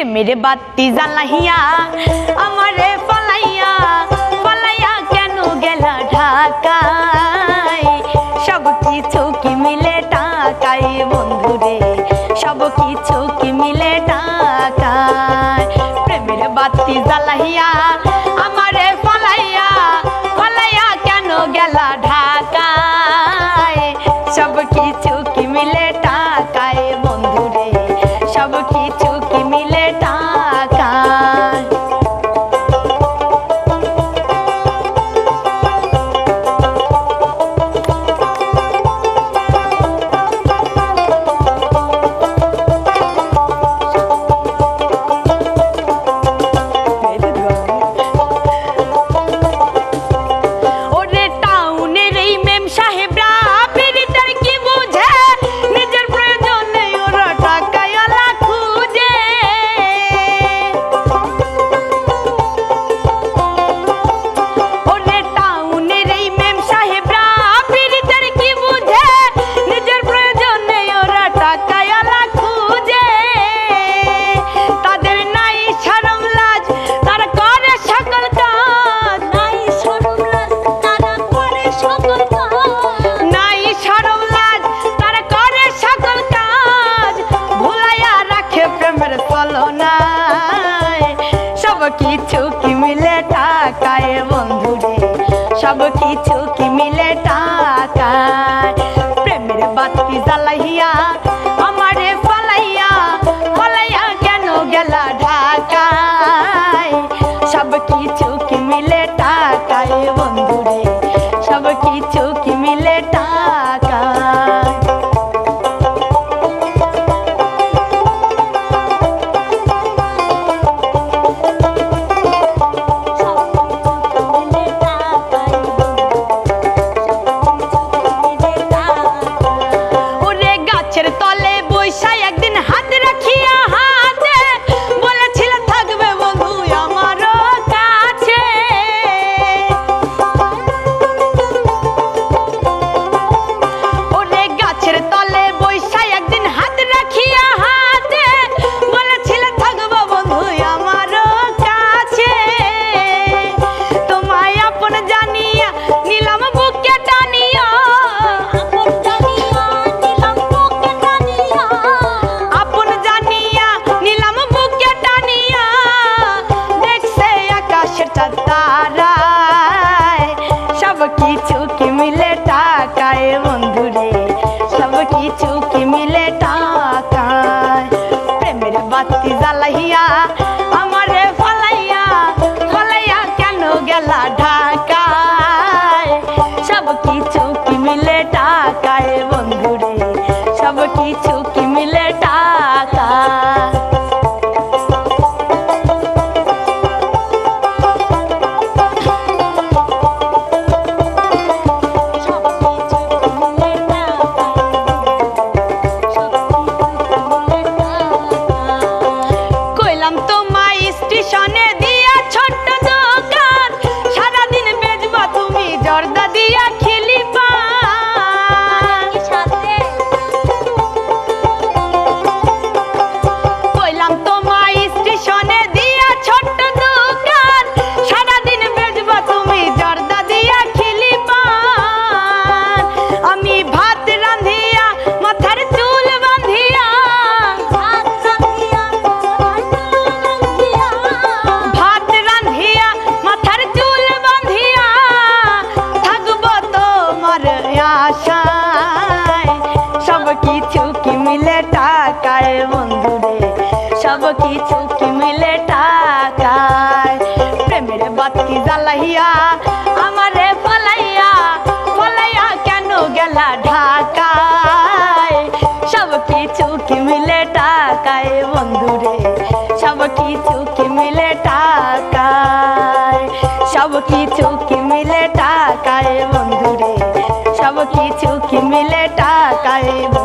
প্রেমের বাতি জ্বালাইয়া আমারে ফলাইয়া ফলাইয়া কেন গেলা ঢাকায় সব কিছু কি মিলে টাকায় বন্ধুরে সব কিছু কি মিলে টাকায় প্রেমের বাতি জ্বালাইয়া আমারে ফলাইয়া ফলাইয়া কেন গেলা ঢাকায় সব কিছু কি মিলে টাকায় বন্ধুরে সব কিছু কি মিলে টাকায় কিছু কি মিলে টাকায় বন্ধুরে সব কিছু কি মিলে টাকায় প্রেমের বাতি জ্বালাইয়া আমারে ফলাইয়া ফলাইয়া কেন গেলা ঢাকায় সব কিছু কি মিলে টাকায় বন্ধুরে সব কিছু কি মিলে টাকায় কিছু কি মিলে টাকায় বন্ধুরে সব কিছু কি মিলে টাকায় প্রেমের বাতি জ্বালাইয়া আমারে ফলাইয়া ফলাইয়া কেন গেলা ঢাকায় সব কিছু কি মিলে টাকায় বন্ধুরে সব কিছু কি মিলে টাকায় সব কিছু কি মিলে টাকায় বন্ধুরে সব কিছু কি মিলে টাকায় প্রেমের বাতি জ্বালাইয়া আমারে ফলাইয়া ফলাইয়া কেন গেলা ঢাকায় সব কিছু কি মিলে টাকায় বন্ধুরে সব কিছু কি মিলে টাকায় সব কিছু কি মিলে টাকায় বন্ধুরে সব কিছু কি মিলে টাকায়।